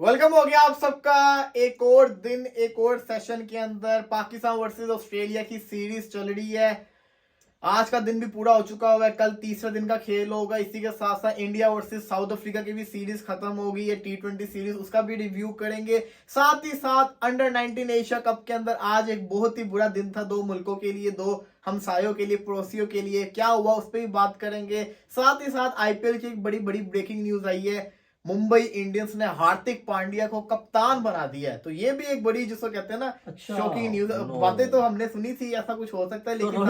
Welcome हो गया आप सबका एक और दिन एक और सेशन के अंदर। पाकिस्तान वर्सेस ऑस्ट्रेलिया की सीरीज चल रही है। आज का दिन भी पूरा हो चुका हुआ है, कल तीसरा दिन का खेल होगा। इसी के साथ साथ इंडिया वर्सेस साउथ अफ्रीका की भी सीरीज खत्म हो गई है, T20 सीरीज, उसका भी रिव्यू करेंगे। साथ ही साथ अंडर 19 एशिया कप के अंदर आज एक बहुत ही बुरा दिन था दो मुल्कों के लिए, दो हमसायों के लिए, पड़ोसियों के लिए। क्या हुआ उस पर भी बात करेंगे। साथ ही साथ आईपीएल की एक बड़ी बड़ी ब्रेकिंग न्यूज आई है, मुंबई इंडियंस ने हार्दिक पांड्या को कप्तान बना दिया है। तो ये भी एक बड़ी, जिसको कहते हैं ना, शॉकिंग न्यूज। बातें तो हमने सुनी थी ऐसा कुछ हो सकता है, तो लेकिन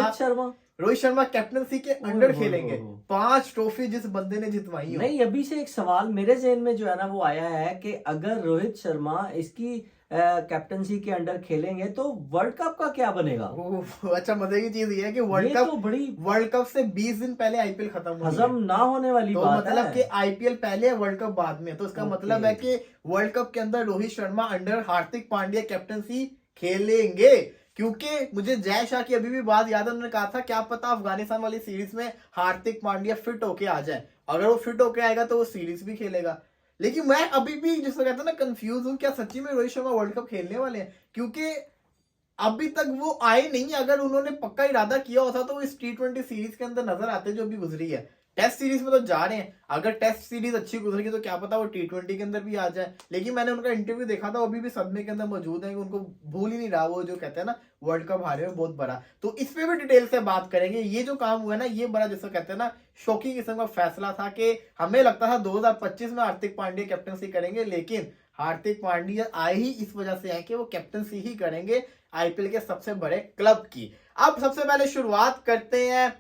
रोहित शर्मा कैप्टनसी के अंडर खेलेंगे। 5 ट्रॉफी जिस बंदे ने जितवाई हो। नहीं, अभी से एक सवाल मेरे जहन में जो है ना वो आया है कि अगर रोहित शर्मा इसकी कैप्टनसी के अंडर खेलेंगे तो वर्ल्ड कप का क्या बनेगा। अच्छा, मजे की चीज ये है कि वर्ल्ड कप से 20 दिन पहले आईपीएल खत्म हो हजम ना होने वाली तो बात मतलब है। कि आईपीएल पहले है, वर्ल्ड कप बाद में। तो इसका मतलब है कि वर्ल्ड कप के अंदर रोहित शर्मा अंडर हार्दिक पांड्या कैप्टनसी खेलेंगे। क्योंकि मुझे जय शाह की अभी भी बात याद है, उन्होंने कहा था क्या पता अफगानिस्तान वाली सीरीज में हार्दिक पांड्या फिट होके आ जाए। अगर वो फिट होके आएगा तो वो सीरीज भी खेलेगा। लेकिन मैं अभी भी, जिसको कहते हैं ना, कंफ्यूज हूं, क्या सच्ची में रोहित शर्मा वर्ल्ड कप खेलने वाले हैं? क्योंकि अभी तक वो आए नहीं। अगर उन्होंने पक्का इरादा किया होता तो वो इस T20 सीरीज के अंदर नजर आते जो अभी गुजरी है। टेस्ट सीरीज में तो जा रहे हैं, अगर टेस्ट सीरीज अच्छी गुजरेगी तो क्या पता वो T20 के अंदर भी आ जाए। लेकिन मैंने उनका इंटरव्यू देखा था, वो अभी भी सदमे के अंदर मौजूद है कि उनको भूल ही नहीं रहा वो जो कहते हैं ना वर्ल्ड कप हारे में बहुत बड़ा। तो इस पे भी डिटेल से बात करेंगे। ये जो काम हुआ है ना, ये बड़ा, जिसको कहते हैं ना, शॉकिंग किस्म का फैसला था कि हमें लगता था 2025 में हार्दिक पांड्या कैप्टनसी करेंगे, लेकिन हार्दिक पांड्या आए ही इस वजह से है कि वो कैप्टनसी ही करेंगे आईपीएल के सबसे बड़े क्लब की। अब सबसे पहले शुरुआत करते हैं,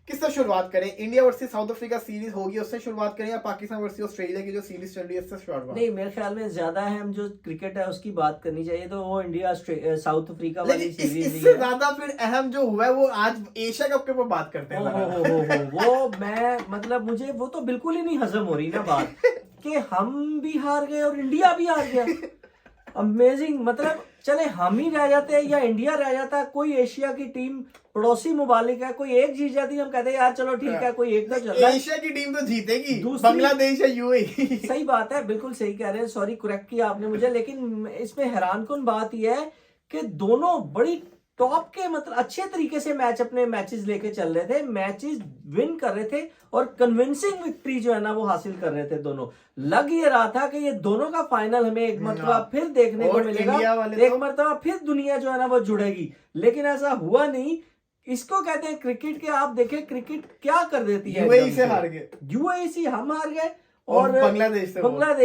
किससे शुरुआत करें? India versus south Africa series होगी, उससे शुरुआत करें, या पाकिस्तान वर्सेस ऑस्ट्रेलिया की जो सीरीज चल रही है उससे शुरुआत? नहीं, मेरे ख्याल में ज्यादा अहम जो क्रिकेट है उसकी बात करनी चाहिए, तो वो इंडिया साउथ अफ्रीका वाली सीरीज। इससे ज्यादा फिर अहम जो हुआ है वो आज एशिया कप के ऊपर बात करते हैं। वो मैं मतलब मुझे वो तो बिल्कुल ही नहीं हजम हो रही ना बात कि हम भी हार गए और इंडिया भी हार गया। अमेजिंग। मतलब चले हम ही रह जाते हैं या इंडिया रह जाता, कोई एशिया की टीम पड़ोसी मुबालिक है, कोई एक जीत जाती, हम कहते हैं यार चलो ठीक है, कोई एक तो चल रहा है। एशिया की टीम तो जीतेगी, बांग्लादेश या यूएई। सही बात है, बिल्कुल सही कह रहे हैं, सॉरी करेक्ट किया आपने मुझे। लेकिन इसमें हैरानकुन बात यह है कि दोनों बड़ी टॉप के, मतलब अच्छे तरीके से अपने मैचेस लेके चल रहे थे, मैचेस विन कर रहे थे और कन्विंसिंग विक्ट्री जो है ना वो हासिल कर रहे थे दोनों। लग ये रहा था कि ये दोनों का फाइनल हमें एक मरतबा फिर देखने को मिलेगा, एक मरतबा फिर दुनिया जो है ना वो जुड़ेगी। लेकिन ऐसा हुआ नहीं। इसको कहते हैं क्रिकेट के, आप देखें क्रिकेट क्या कर देती है। यूएई से हार गए, यूएई से हम हार गए और बांग्लादेश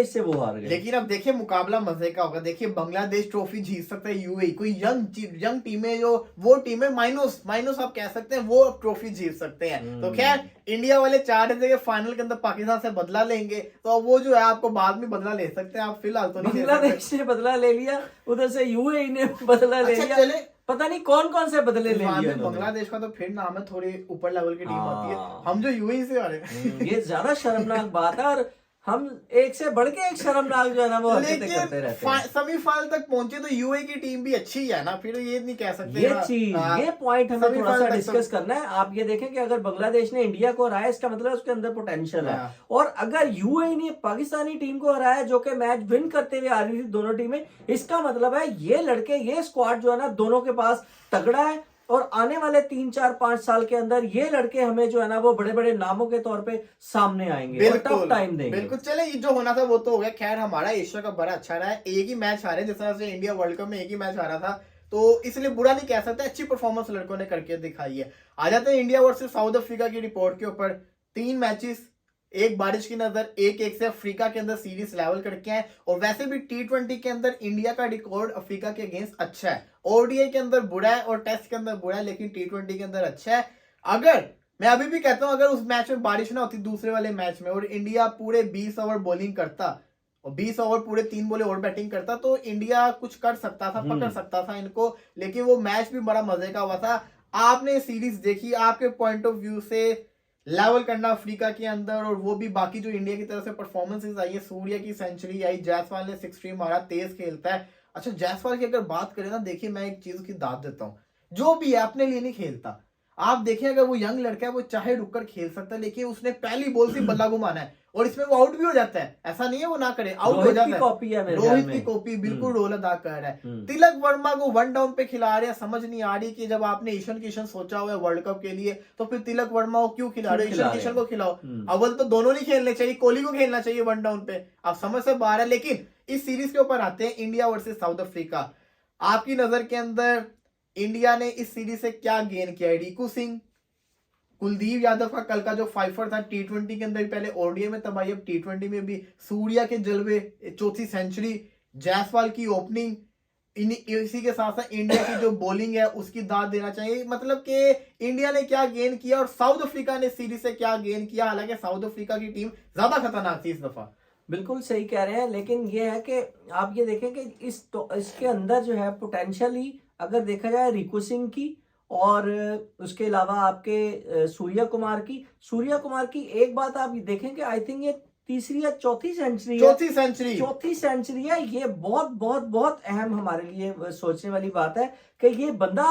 से वो हार गए। लेकिन अब देखिए मुकाबला मजे का होगा। देखिए बांग्लादेश ट्रॉफी जीत सकता है, यूएई कोई यंग टीम है, जो वो टीम है माइनस आप कह सकते हैं, वो अब ट्रॉफी जीत सकते हैं। तो खैर इंडिया वाले चाह रहे थे कि फाइनल के अंदर पाकिस्तान से बदला लेंगे, तो अब वो जो है आपको बाद में बदला ले सकते हैं, आप फिलहाल तो नहीं। बांग्लादेश से बदला ले लिया, उधर से यूएई ने बदला ले लिया। चले पता नहीं कौन कौन से बदले ले लिए। बांग्लादेश का तो फिर नाम है, थोड़ी ऊपर लेवल की टीम होती है, हम जो यूएई से आ रहे। ये ज्यादा शर्मनाक बात है, और हम एक से बढ़ के एक शर्मनाक जो है ना वो हरकतें करते रहते हैं। सेमीफाइनल तक पहुंचे तो यूएई की टीम भी अच्छी है ना, फिर ये नहीं कह सकते। ये पॉइंट हमें थोड़ा सा डिस्कस करना है। आप ये देखें कि अगर बांग्लादेश ने इंडिया को हराया, इसका मतलब उसके अंदर पोटेंशियल है। और अगर यूएई ने पाकिस्तानी टीम को हराया, जो कि मैच विन करते हुए आ रही थी दोनों टीमें, इसका मतलब है ये लड़के, ये स्क्वाड जो है ना दोनों के पास तगड़ा है, और आने वाले 3-4-5 साल के अंदर ये लड़के हमें जो है ना वो बड़े बड़े नामों के तौर पे सामने आएंगे और टफ टाइम देंगे। बिल्कुल। चले, जो होना था वो तो हो गया। खैर हमारा एशिया कप बड़ा अच्छा रहा है, एक ही मैच हारे, जिस तरह से इंडिया वर्ल्ड कप में एक ही मैच हारा था, तो इसलिए बुरा नहीं कह सकते, अच्छी परफॉर्मेंस लड़कों ने करके दिखाई है। आ जाते हैं इंडिया वर्सेस साउथ अफ्रीका की रिपोर्ट के ऊपर। 3 मैचेस, एक बारिश की नजर, एक से अफ्रीका के अंदर सीरीज लेवल करके हैं। और वैसे भी T20 के अंदर इंडिया का रिकॉर्ड अफ्रीका के अगेंस्ट अच्छा है। ओडीआई के अंदर बुरा है और टेस्ट के अंदर बुरा है, लेकिन T20 के अंदर अच्छा है। अगर मैं अभी भी कहता हूं, अगर उस मैच में बारिश ना होती दूसरे वाले मैच में, और इंडिया पूरे 20 ओवर बॉलिंग करता और 20 ओवर पूरे 3 बॉले और बैटिंग करता, तो इंडिया कुछ कर सकता था, पकड़ सकता था इनको। लेकिन वो मैच भी बड़ा मजे का हुआ था। आपने सीरीज देखी, आपके पॉइंट ऑफ व्यू से लेवल करना अफ्रीका के अंदर, और वो भी बाकी जो इंडिया की तरफ से परफॉर्मेंसेस आई है। सूर्या की सेंचुरी आई, जायसवाल ने 60 मारा, तेज खेलता है। अच्छा, जायसवाल की अगर बात करें ना, देखिए मैं एक चीज की दाद देता हूं, जो भी है अपने लिए नहीं खेलता, आप देखें अगर वो यंग लड़का है वो चाहे रुककर खेल सकता है, लेकिन उसने पहली बॉल से बल्ला घुमाना है और इसमें वो आउट भी हो जाता है, ऐसा नहीं है वो ना करे, आउट हो जाता है। कॉपी है मेरे रोहित ख्याल की में। कॉपी बिल्कुल रोल अदा कर रहा है। तिलक वर्मा को वन डाउन पे खिला रहे हैं, समझ नहीं आ रही कि जब आपने ईशान किशन सोचा हुआ है वर्ल्ड कप के लिए तो फिर तिलक वर्मा को क्यों खिला रहे हो, ईशान किशन को खिलाओ। अव्वल तो दोनों नहीं खेलने चाहिए, कोहली को खेलना चाहिए वन डाउन पे, आप समझ से बाहर है। लेकिन इस सीरीज के ऊपर आते हैं, इंडिया वर्सेस साउथ अफ्रीका। आपकी नजर के अंदर इंडिया ने इस सीरीज से क्या गेन किया है? रिकू सिंह, कुलदीप यादव का कल का जो फाइफर था T20 के अंदर, पहले ओडीआई में तबाही, अब T20 में भी, सूर्या के जलवे, चौथी सेंचुरी, जायसवाल की ओपनिंग, इसी के साथ साथ इंडिया की जो बॉलिंग है उसकी दाद देना चाहिए। मतलब कि इंडिया ने क्या गेन किया और साउथ अफ्रीका ने सीरीज से क्या गेन किया। हालांकि साउथ अफ्रीका की टीम ज्यादा खतरनाक थी इस दफा। बिल्कुल सही कह रहे हैं, लेकिन ये है कि आप ये देखें कि इसके अंदर जो है पोटेंशियली अगर देखा जाए रिकू सिंह की और उसके अलावा आपके सूर्या कुमार की एक बात आप देखें कि आई थिंक ये तीसरी या चौथी सेंचुरी है। ये बहुत बहुत बहुत अहम हमारे लिए सोचने वाली बात है कि ये बंदा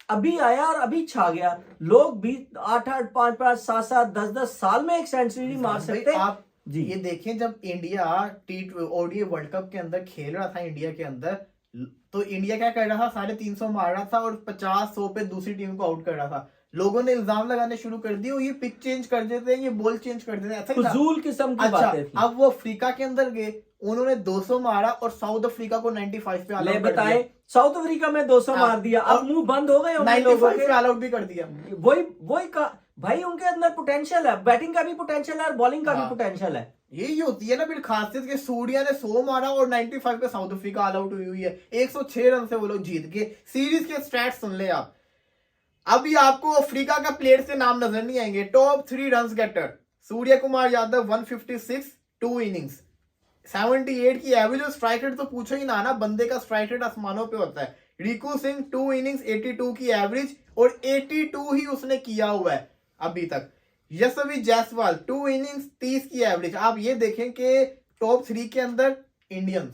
अभी आया और अभी छा गया। लोग भी 8-8, 5-5, 7-7, 10-10 साल में एक सेंचुरी नहीं मार सकते। आप जी ये देखें, जब इंडिया ओडीआई वर्ल्ड कप के अंदर खेल रहा था इंडिया के अंदर, तो इंडिया क्या कर रहा था, 350 मार रहा था और 50-100 पे दूसरी टीम को आउट कर रहा था। लोगों ने इल्जाम लगाने शुरू कर दिए, ये पिच चेंज कर देते हैं, ये बॉल चेंज कर देते हैं, ऐसा फजूल किस्म की बातें थी। अब वो अफ्रीका के अंदर गए, उन्होंने 200 मारा और साउथ अफ्रीका को 95 पे ऑल आउट कर दिया। साउथ अफ्रीका में 200 मार दिया, अब मुंह बंद हो गए 95 पे ऑल आउट भी कर दिया। वही का भाई, उनके अंदर पोटेंशियल है, बैटिंग का भी पोटेंशियल है और बॉलिंग का भी पोटेंशियल है। यही होती है ना फिर खासियत के सूर्या ने 100 मारा और 95 पे साउथ अफ्रीका ऑल आउट हुई है। 106 रन से वो लोग जीत गए। सीरीज के स्टैट्स सुन ले आप। अभी आपको अफ्रीका का प्लेयर से नाम नजर नहीं आएंगे। Top 3 run getter Surya Kumar Yadav 156, 2 innings, 78 की एवरेज। और स्ट्राइक रेट तो पूछो ही ना, बंदे का स्ट्राइक रेट आसमानों पे होता है। रिकू सिंह 2 इनिंग्स, 82 की एवरेज और 82 ही उसने किया हुआ है अभी तक। यशस्वी जायसवाल 2 इनिंग्स, 30 की एवरेज। आप ये देखें कि टॉप 3 के अंदर इंडियंस।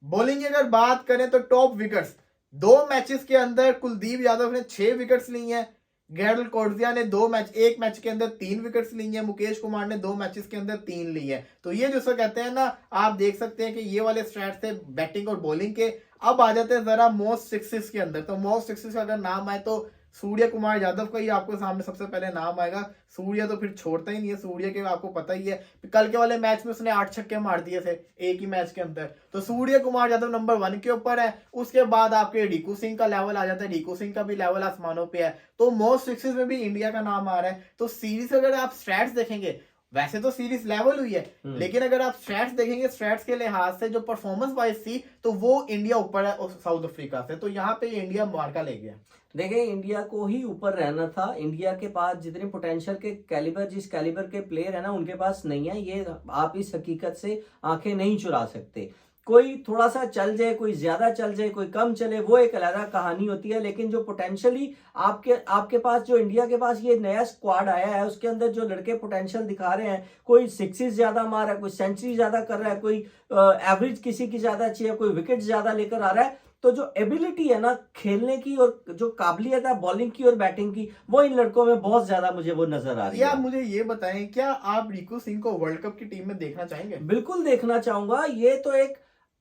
बॉलिंग की अगर बात करें तो टॉप विकेट्स 2 मैचेस के अंदर कुलदीप यादव ने 6 विकेट्स ली हैं। गैरल कोर्जिया ने एक मैच के अंदर 3 विकेट्स ली हैं। मुकेश कुमार ने 2 मैचेस के अंदर 3 ली है। तो ये जो कहते हैं ना, आप देख सकते हैं कि ये वाले स्टैट्स थे बैटिंग और बॉलिंग के। अब आ जाते हैं जरा मोस्ट सिक्सेस के अंदर। तो मोस्ट सिक्सेस का अगर नाम आए तो सूर्य कुमार यादव का ही आपको सामने सबसे पहले नाम आएगा। सूर्य तो फिर छोड़ता ही नहीं है, सूर्य के आपको पता ही है, कल के वाले मैच में उसने 8 छक्के मार दिए थे एक ही मैच के अंदर। तो सूर्य कुमार यादव नंबर 1 के ऊपर है। उसके बाद आपके रिकू सिंह का लेवल आ जाता है, रिकू सिंह का भी लेवल आसमानों पे है। तो मोस्ट सिक्सेस में भी इंडिया का नाम आ रहा है। तो सीरीज अगर आप स्टैट्स देखेंगे, वैसे तो सीरीज लेवल हुई है, लेकिन अगर आप स्टैट्स देखेंगे, स्टैट्स के लिहाज से जो परफॉर्मेंस वाइज थी तो वो इंडिया ऊपर है साउथ अफ्रीका से। तो यहाँ पे इंडिया मार्का ले गया। देखिए, इंडिया को ही ऊपर रहना था। इंडिया के पास जितने पोटेंशियल के कैलिबर, जिस कैलिबर के प्लेयर है ना, उनके पास नहीं है। ये आप इस हकीकत से आंखें नहीं चुरा सकते। कोई थोड़ा सा चल जाए, कोई ज्यादा चल जाए, कोई कम चले, वो एक अलग कहानी होती है। लेकिन जो पोटेंशियली आपके पास, जो इंडिया के पास ये नया स्क्वाड आया है, उसके अंदर जो लड़के पोटेंशियल दिखा रहे हैं, कोई सिक्सेस ज्यादा मार रहा है, कोई सेंचुरी ज्यादा कर रहा है, कोई एवरेज किसी की ज्यादा अच्छी है, कोई विकेट ज्यादा लेकर आ रहा है। तो जो एबिलिटी है ना खेलने की और जो काबिलियत है बॉलिंग की और बैटिंग की, वो इन लड़कों में बहुत ज्यादा मुझे वो नजर आ रही है। आप मुझे ये बताएं, क्या आप रिकू सिंह को वर्ल्ड कप की टीम में देखना चाहेंगे? बिल्कुल देखना चाहूंगा। ये तो एक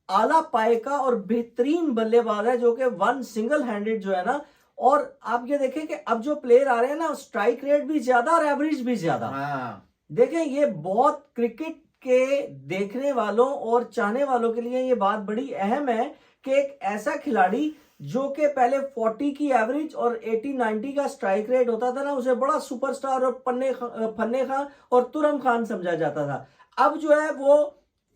आला पाए का और बेहतरीन बल्लेबाज है, जो कि वन सिंगल हैंडेड जो है ना। और आप ये देखें कि अब जो प्लेयर आ रहे हैं ना, स्ट्राइक रेट भी ज्यादा और एवरेज भी ज्यादा। देखें, ये बहुत क्रिकेट के देखने वालों और चाहने वालों के लिए ये बात बड़ी अहम है कि एक ऐसा खिलाड़ी जो कि पहले 40 की एवरेज और 80-90 का स्ट्राइक रेट होता था ना, उसे बड़ा सुपरस्टार और फन्ने खान और तुरम खान समझा जाता था। अब जो है वो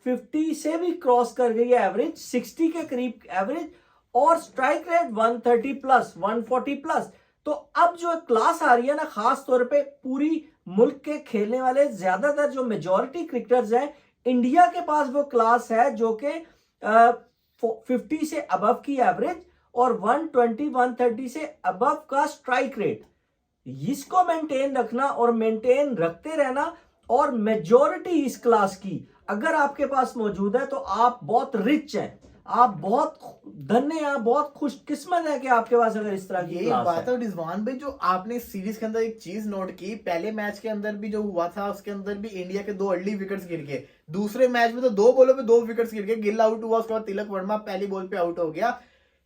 50 से भी क्रॉस कर गई है एवरेज, 60 के करीब एवरेज और स्ट्राइक रेट 130 प्लस, 140 प्लस। तो अब जो क्लास आ रही है ना, खास तौर पे पूरी मुल्क के खेलने वाले ज्यादातर जो मेजॉरिटी क्रिकेटर्स हैं, इंडिया के पास वो क्लास है जो कि 50 से अबव की एवरेज और 120-130 से अबव का स्ट्राइक रेट। इसको मेंटेन रखना और मेंटेन रखते रहना, और मेजॉरिटी इस क्लास की अगर आपके पास मौजूद है तो आप बहुत रिच हैं। आप बहुत धन्य हैं, आप बहुत खुशकिस्मत है कि आपके पास अगर इस तरह की ये क्लास बात है। है रिजवान भाई, जो आपने सीरीज के अंदर एक चीज नोट की, पहले मैच के अंदर भी जो हुआ था उसके अंदर भी इंडिया के 2 अर्ली विकेट्स गिर गए, दूसरे मैच में तो 2 बॉलों पे 2 विकेट्स गिर गए, गिल आउट हुआ, उसके बाद तिलक वर्मा पहली बॉल पे आउट हो गया।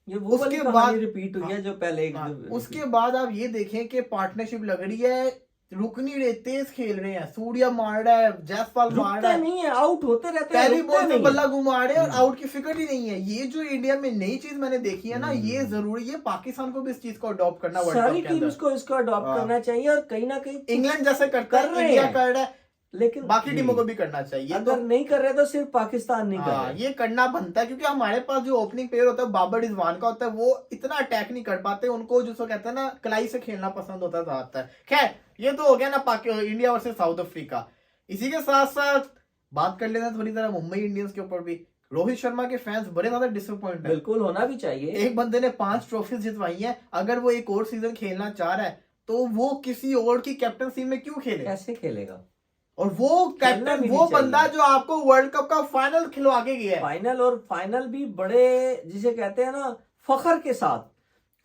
ये वो वाली उसके कहानी बाद रिपीट हुई है जो पहले उसके बाद आप ये देखें कि पार्टनरशिप लग रही है, रुक नहीं रहे, तेज खेल रहे हैं, सूर्या मार रहा है, जायसवाल मार रहा रुकते है, नहीं है, आउट होते रहते हैं, पहली रुकते बॉल पे नहीं बल्ला है। घुमा रहे हैं और आउट की फिक्र ही नहीं है। ये जो इंडिया में नई चीज मैंने देखी है ना, ये जरूरी है, पाकिस्तान को भी इस चीज को अडॉप्ट करना वर्ल्ड सारी कप के टीम्स अंदर। को इसको अडॉप्ट हाँ। करना चाहिए और कहीं ना कहीं इंग्लैंड जैसे करता कर है, रहे इंडिया हैं। कर रहा है, लेकिन बाकी जी, टीमों को भी करना चाहिए। अगर तो नहीं कर रहे तो सिर्फ पाकिस्तान नहीं कर हाँ, रहे। ये करना बनता है, क्योंकि हमारे पास जो ओपनिंग प्लेयर होता है बाबर रिजवान का होता है, वो इतना अटैक नहीं कर पाते, उनको जिसको कहते हैं ना कलाई से खेलना पसंद होता है ज्यादातर। खैर, ये तो हो गया ना इंडिया वर्सेस साउथ अफ्रीका। इसी के साथ साथ बात कर लेते हैं थोड़ी तरह मुंबई इंडियंस के ऊपर भी। रोहित शर्मा के फैंस बड़े ज्यादा डिसअपॉइंट है। बिल्कुल होना भी चाहिए। एक बंदे ने 5 ट्रॉफीज जितवाई हैं, अगर वो एक और सीजन खेलना चाह रहा है तो वो किसी और की कैप्टनसी में क्यों खेले? कैसे खेलेगा? और वो खेलना कैप्टन, भी वो नहीं चाहिए। बंदा जो आपको वर्ल्ड कप का फाइनल खिलवा के गया है। फाइनल, और फाइनल भी बड़े जिसे कहते हैं ना फखर के साथ।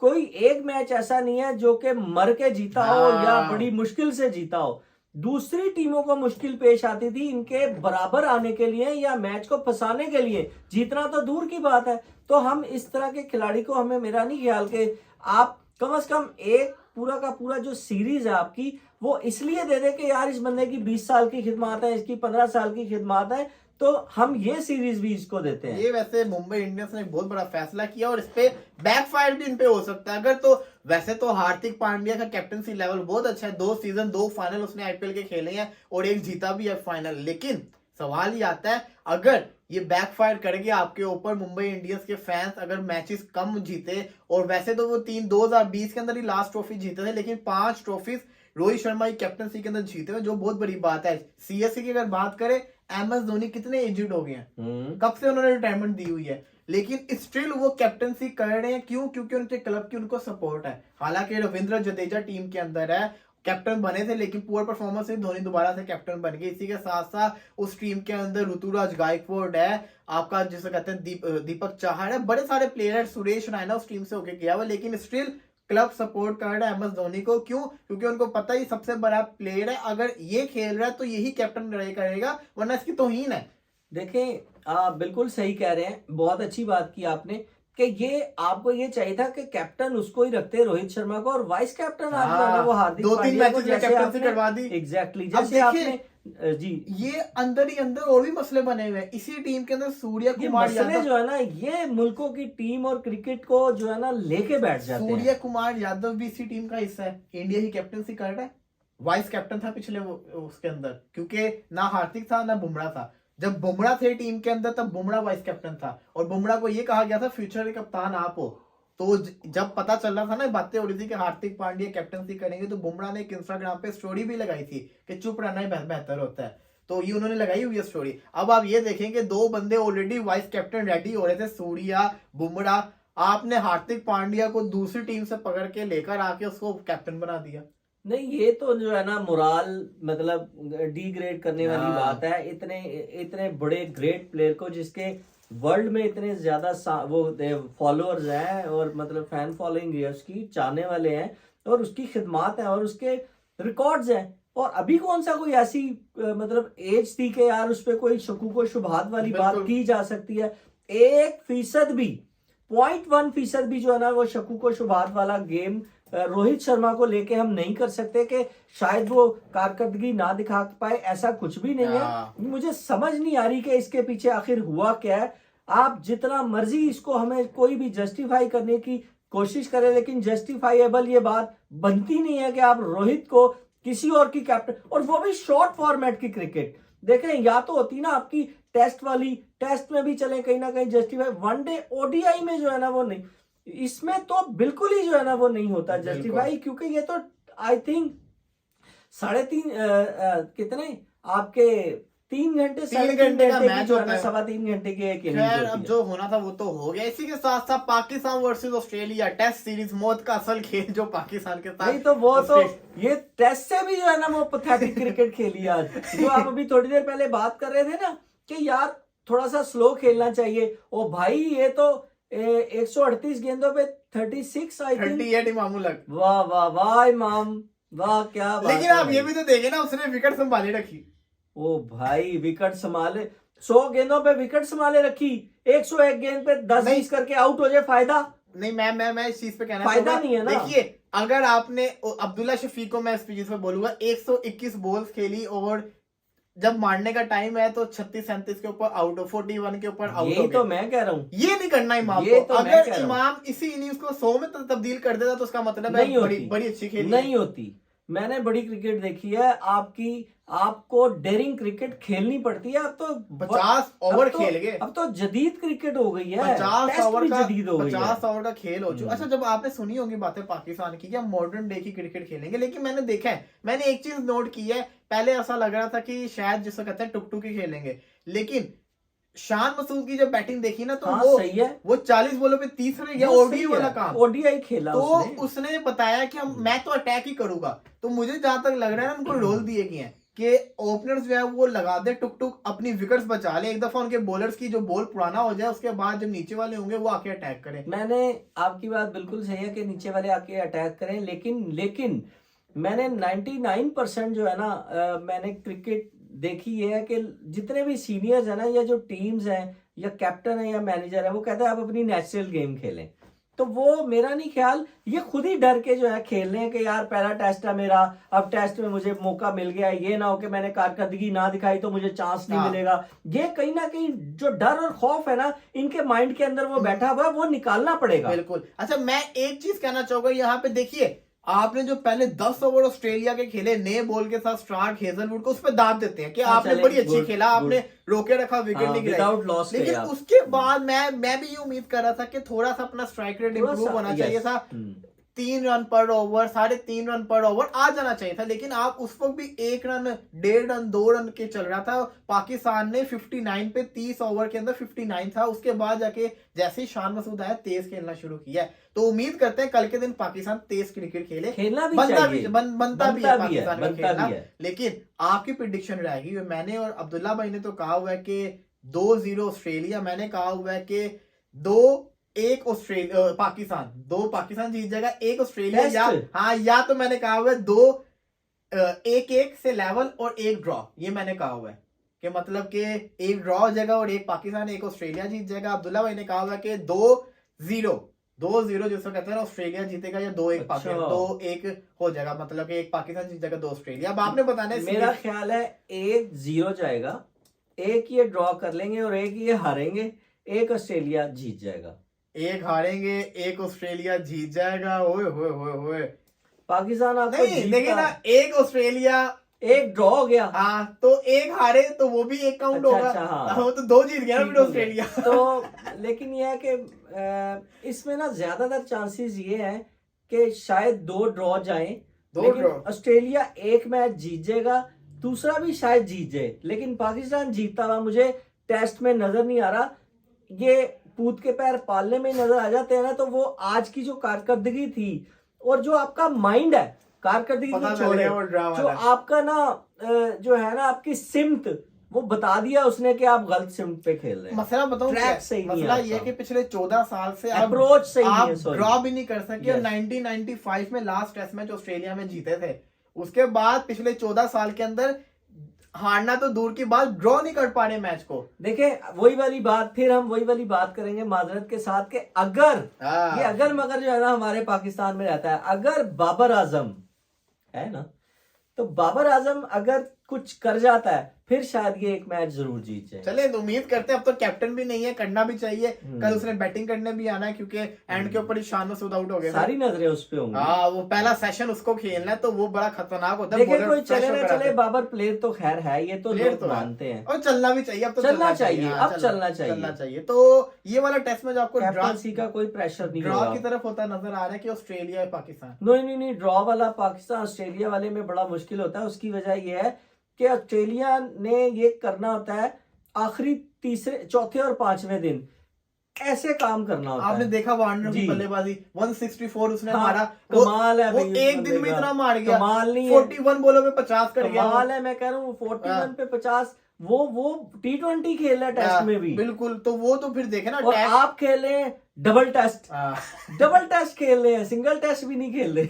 कोई एक मैच ऐसा नहीं है जो कि मर के जीता हो या हाँ। बड़ी मुश्किल से जीता हो। दूसरी टीमों को मुश्किल पेश आती थी इनके बराबर आने के लिए या मैच को फंसाने के लिए, जीतना तो दूर की बात है। तो हम इस तरह के खिलाड़ी को, हमें, मेरा नहीं ख्याल कि आप कम से कम एक पूरा का पूरा जो सीरीज है आपकी, वो इसलिए दे दे कि यार इस बंदे की 20 साल की खिदमत है, इसकी 15 साल की खिदमत है, तो हम ये सीरीज भी इसको देते हैं। ये वैसे मुंबई इंडियंस ने एक बहुत बड़ा फैसला किया और इस पे बैकफायर भी इन पे हो सकता है। अगर तो वैसे तो हार्दिक पांड्या का कैप्टनसी लेवल बहुत अच्छा है, 2 सीजन 2 फाइनल उसने आईपीएल के खेले हैं और एक जीता भी है फाइनल। लेकिन सवाल ये आता है, अगर ये बैकफायर करेंगे आपके ऊपर, मुंबई इंडियंस के फैंस अगर मैचेस कम जीते, और वैसे तो वो 2020 के अंदर ही लास्ट ट्रॉफी जीते थे, लेकिन 5 ट्रॉफीज रोहित शर्मा की कैप्टनसी के अंदर जीते हुए, जो बहुत बड़ी बात है। सीएसके की अगर बात करें, एमएस धोनी कितने एजेड हो गए हैं, कब से उन्होंने रिटायरमेंट दी हुई है, लेकिन स्टिल वो कैप्टनसी कर रहे हैं। क्यों? क्योंकि उनके क्लब की उनको सपोर्ट है। हालांकि रविंद्र जडेजा टीम के अंदर है, कैप्टन बने थे, लेकिन पुअर परफॉर्मेंस से धोनी दोबारा से कैप्टन बन गए। इसी के साथ साथ उस टीम के अंदर ऋतुराज गायकवाड़ है, आपका जिसे कहते हैं दीपक चाहर है, बड़े सारे प्लेयर है, सुरेश रैना उस टीम से होके गया हुआ, लेकिन स्टिल क्लब सपोर्ट कर रहा है एमएस धोनी को। क्यों? क्योंकि उनको पता ही सबसे बड़ा प्लेयर है, अगर ये खेल रहा है तो यही कैप्टन करेगा, वरना इसकी तौहीन है। देखें, आप बिल्कुल सही कह रहे हैं, बहुत अच्छी बात की आपने कि ये आपको ये चाहिए था कि कैप्टन उसको ही रखते रोहित शर्मा को, और वाइस कैप्टन आप जो है ना वो हार्दिक 2-3 पांड्या को, मैचेस में जैसे कैप्टनसी आपने करवा दी। एग्जैक्टली अब जैसे देखिए, आपने जी, ये अंदर ही अंदर और भी मसले बने हुए हैं इसी टीम के अंदर। सूर्य ये कुमार मसले यादव, जो है ना, ये मुल्कों की टीम और क्रिकेट को जो है ना लेके बैठ जाते हैं। सूर्य कुमार यादव भी इसी टीम का हिस्सा है, इंडिया की कैप्टनसी कर रहा है, वाइस कैप्टन था पिछले उसके अंदर, क्योंकि ना हार्दिक था ना बुमराह था। जब बुमराह थे टीम के अंदर तब बुमराह वाइस कैप्टन था, और बुमराह को ये कहा गया था फ्यूचर के कप्तान आप हो। तो जब पता चल रहा था ना, बातें हो रही थी कि हार्दिक पांड्या कैप्टनसी करेंगे, तो बुमराह ने एक इंस्टाग्राम पे स्टोरी भी लगाई थी कि चुप रहना ही बेहतर होता है। तो ये उन्होंने लगाई हुई है स्टोरी। अब आप ये देखेंगे 2 बंदे ऑलरेडी वाइस कैप्टन रेडी हो रहे थे, सूर्या, बुमराह। आपने हार्दिक पांड्या को दूसरी टीम से पकड़ के लेकर आके उसको कैप्टन बना दिया। नहीं, ये तो जो है ना मोराल मतलब डिग्रेड करने वाली बात है। इतने बड़े ग्रेट प्लेयर को, जिसके वर्ल्ड में इतने ज्यादा वो फॉलोअर्स हैं और मतलब फैन फॉलोइंग है उसकी, चाहने वाले हैं, और उसकी खिदमत है और उसके रिकॉर्ड्स हैं, और अभी कौन सा कोई ऐसी मतलब एज थी कि यार उस पर कोई शकूक शुबहात वाली बात की जा सकती है। 1% भी, 0.1% भी जो है ना वो शकूक शुबहात वाला गेम रोहित शर्मा को लेके हम नहीं कर सकते कि शायद वो कारकर्दगी ना दिखा पाए, ऐसा कुछ भी नहीं है। मुझे समझ नहीं आ रही कि इसके पीछे आखिर हुआ क्या है। आप जितना मर्जी इसको हमें कोई भी जस्टिफाई करने की कोशिश करें, लेकिन जस्टिफाइएबल ये बात बनती नहीं है कि आप रोहित को किसी और की कैप्टन, और वो भी शॉर्ट फॉर्मेट की क्रिकेट देखें, या तो होती ना आपकी टेस्ट वाली, टेस्ट में भी चले कहीं ना कहीं जस्टिफाई, वनडे ओडीआई में जो है ना वो नहीं, इसमें तो बिल्कुल ही जो है ना वो नहीं होता जस्टिफाई, क्योंकि ये तो आई थिंक 3.5 कितने आपके 3 घंटे 3 घंटे का मैच होता है, 3.25 घंटे के एक खैर इनिंग्स अब जो होना था वो तो हो गया। इसी के साथ साथ Pakistan versus Australia test series, मौत का असल खेल जो पाकिस्तान के साथ, नहीं तो वो तो ये टेस्ट से भी जो है ना वो पैथेटिक क्रिकेट खेली आज। जो आप अभी थोड़ी देर पहले बात कर रहे थे ना कि यार थोड़ा सा स्लो खेलना चाहिए। ओ भाई ये तो 138 गेंदों पे 36 आई थिंक। 38 इमाम उल हक। वाह वाह वाह इमाम, वाह क्या बात लेकिन है आप भाई। ये भी तो देखे ना, उसने विकेट संभाले रखी। ओ भाई विकेट संभाले, 100 गेंदों पे विकेट संभाले रखी, 101 गेंद पे 10-20 करके आउट हो जाए, फायदा नहीं, मैं इस चीज पे कहना फायदा चाहूंगा। नहीं है ना। देखिए, अगर आपने अब्दुल्ला शफीक को मैं इस चीज पे बोलूंगा, 121 बॉल्स खेली ओवर, जब मारने का टाइम है तो 36-37 के ऊपर आउट हो, 41 के ऊपर आउट हो यही गए। तो मैं कह रहा हूँ, ये नहीं करना इमाम ये को। तो मैं अगर कह रहा हूं। इमाम इसी इनिंग्स को 100 में तब्दील कर देता तो उसका मतलब है नहीं बड़ी होती, बड़ी अच्छी खेली नहीं होती। मैंने बड़ी क्रिकेट देखी है आपकी, आपको डेयरिंग क्रिकेट खेलनी पड़ती है। अब तो 50 ओवर खेल गए। अब तो जदीद क्रिकेट हो गई है, 50 टेस्ट ओवर भी का जदीद हो गई है। 50 ओवर का खेल हो चुका। अच्छा, जब आपने सुनी होंगी बातें पाकिस्तान की, क्या मॉडर्न डे की क्रिकेट खेलेंगे, लेकिन मैंने देखा है, मैंने एक चीज नोट की है, पहले ऐसा लग रहा था कि शायद जिसको कहते हैं टुक टुक ही खेलेंगे, लेकिन शान मसूद की जब बैटिंग देखी ना तो हाँ, वो सही है। वो 40 बॉलों पे 30 रन गया, वो ओडीआई सही वाला है, काम। ओडीआई खेला तो उसने। बताया कि मैं तो अटैक ही करूंगा। तो मुझे जहां तक लग रहा है ना, उनको रोल दिए गए हैं कि ओपनर्स जो है वो लगा दे टुक टुक, अपनी विकेट्स बचा ले, एक दफा उनके बॉलर्स की जो बॉल पुराना हो जाए, उसके बाद जब नीचे वाले होंगे वो आके अटैक करें। मैंने आपकी बात बिल्कुल सही है कि नीचे वाले आके अटैक करें, लेकिन मैंने 99% जो है ना मैंने क्रिकेट देखी है कि जितने भी सीनियर्स है ना, या जो टीम्स हैं या कैप्टन है या मैनेजर है, वो कहते हैं आप अपनी नेचुरल गेम खेलें। तो वो मेरा नहीं ख्याल, ये खुद ही डर के जो है खेल रहे हैं कि यार पहला टेस्ट है मेरा, अब टेस्ट में मुझे मौका मिल गया, ये ना हो कि मैंने कारकर्दगी ना दिखाई तो मुझे चांस नहीं मिलेगा। ये कहीं ना कहीं जो डर और खौफ है ना इनके माइंड के अंदर वो बैठा हुआ है, वो निकालना पड़ेगा। बिल्कुल। अच्छा, मैं एक चीज कहना चाहूंगा यहाँ पे, देखिए आपने जो पहले 10 ओवर ऑस्ट्रेलिया के खेले नए बॉल के साथ, स्टार्क हेजलवुड को उस पर दाद देते हैं कि आपने बड़ी अच्छी खेला, आपने रोके रखा, विकेट नहीं गिराई, लेकिन उसके बाद मैं भी ये उम्मीद कर रहा था कि थोड़ा सा अपना स्ट्राइक रेट इंप्रूव होना चाहिए था। 3 रन पर ओवर, 3.5 रन पर ओवर आ जाना चाहिए था, लेकिन आप उस वक्त भी 1 रन, 1.5 रन, 2 रन के चल रहा था। पाकिस्तान ने 59 पे 30 ओवर के अंदर 59 था। उसके बाद जाके जैसे ही शान मसूद आया तेज खेलना शुरू किया। तो उम्मीद करते हैं कल के दिन पाकिस्तान तेज क्रिकेट खेले, खेलना भी बनता चाहिए, बनता भी है पाकिस्तान का खेलना। है। लेकिन आपकी प्रिडिक्शन रहेगी, मैंने और अब्दुल्ला भाई ने तो कहा हुआ है कि 2-0 ऑस्ट्रेलिया, मैंने कहा हुआ है कि 2-1 ऑस्ट्रेलिया पाकिस्तान, 2 पाकिस्तान जीत जाएगा, 1 ऑस्ट्रेलिया, या तो मैंने कहा हुआ है 2-1 से लेवल और 1 ड्रॉ। ये मैंने कहा हुआ है कि मतलब कि 1 ड्रॉ हो जाएगा और 1 पाकिस्तान, 1 ऑस्ट्रेलिया जीत जाएगा। अब्दुल्ला भाई ने कहा हुआ है कि 2-0 जिसको कहते हैं ना ऑस्ट्रेलिया जीतेगा, या 2-1 पाकिस्तान, 2-1 हो जाएगा, मतलब कि 1 पाकिस्तान जीत जाएगा, 2 ऑस्ट्रेलिया। अब आपने बताना है। मेरा ख्याल है 1-0 जाएगा, 1 ये ड्रॉ कर लेंगे और 1 ये हारेंगे, 1 ऑस्ट्रेलिया जीत जाएगा। 1 हारेंगे, 1 ऑस्ट्रेलिया जीत जाएगा। ओए होए होए होए, पाकिस्तान आपको नहीं देखिए ना, 1 ऑस्ट्रेलिया, 1 ड्रॉ हो गया। हाँ, तो 1 हारे तो वो भी 1 काउंट होगा। हाँ। वो तो 2 जीत गया ना फिर ऑस्ट्रेलिया। तो लेकिन यह है कि इसमें ना ज्यादातर चांसेस ये हैं कि शायद 2 ड्रॉ जाएं, लेकिन ऑस्ट्रेलिया 1 मैच जीत जाएगा, दूसरा भी शायद जीत जाए, लेकिन पाकिस्तान जीतता हुआ मुझे टेस्ट में नजर नहीं आ रहा। ये पूत के पैर पालने में नजर आ जाते हैं ना, तो वो आज की जो कारकर्दगी थी और जो आपका माइंड है, कारकर्दगी को छोड़े, जो आपका ना जो है ना आपकी सिमत, वो बता दिया उसने कि आप गलत सिमत पे खेल रहे हैं। मसला बताऊं, ट्रैक सही नहीं है, मसला ये कि पिछले 14 साल से अप्रोच सही नहीं है, ड्रॉ भी नहीं कर सके। और 1995 में लास्ट टेस्ट मैच ऑस्ट्रेलिया में जीते थे, उसके बाद पिछले 14 साल के अंदर हारना तो दूर की बात, ड्रॉ नहीं कर पा रहे मैच को। देखें वही वाली बात, फिर हम वही वाली बात करेंगे माजरत के साथ कि अगर ये अगर मगर जो है ना हमारे पाकिस्तान में रहता है, अगर बाबर आजम है ना, तो बाबर आजम अगर कुछ कर जाता है फिर शायद ये 1 मैच जरूर जीत जाए। चले तो उम्मीद करते हैं। अब तो कैप्टन भी नहीं है, करना भी चाहिए। कल उसने बैटिंग करने भी आना है, क्योंकि एंड के ऊपर ही शान मसूद आउट हो गए, सारी नजरें उस पे होंगी। हाँ, वो पहला सेशन उसको खेलना है, तो वो बड़ा खतरनाक होता है। देखिए कोई चले ना चले, बाबर प्लेयर तो खैर है, ये तो लोग मानते हैं, और चलना भी चाहिए। अब तो चलना चाहिए, अब चलना चाहिए। तो ये वाला टेस्ट मैच आपको कैप्टनसी का कोई प्रेशर नहीं, ड्रॉ की तरफ होता नजर आ रहा है कि ऑस्ट्रेलिया या पाकिस्तान। नहीं, ड्रॉ वाला पाकिस्तान ऑस्ट्रेलिया वाले में बड़ा मुश्किल होता है। उसकी वजह यह है कि ऑस्ट्रेलिया ने ये करना होता है आखिरी तीसरे, चौथे और 5वें दिन ऐसे काम करना होता आपने है। देखा वार्नर की बल्लेबाजी 164 उसने मारा, कमाल है वो एक दिन में इतना मार गया, कमाल नहीं है, 41 बॉलों पे 50 कर गया, कमाल है। मैं कह रहा हूँ 41 पे 50, वो T20 खेल रहा है टेस्ट में भी, बिल्कुल। तो वो तो फिर देखे ना, और आप खेल रहे हैं डबल टेस्ट, हाँ। डबल टेस्ट खेल रहे हैं, सिंगल टेस्ट भी नहीं खेल रहे।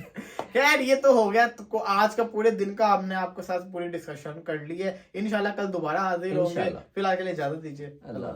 खैर ये तो हो गया, तो आज का पूरे दिन का हमने आपके साथ पूरी डिस्कशन कर ली है। इंशाल्लाह कल दोबारा हाजिर होंगे। इंशाल्लाह। फिलहाल के लिए इजाजत दीजिए। अल्लाह।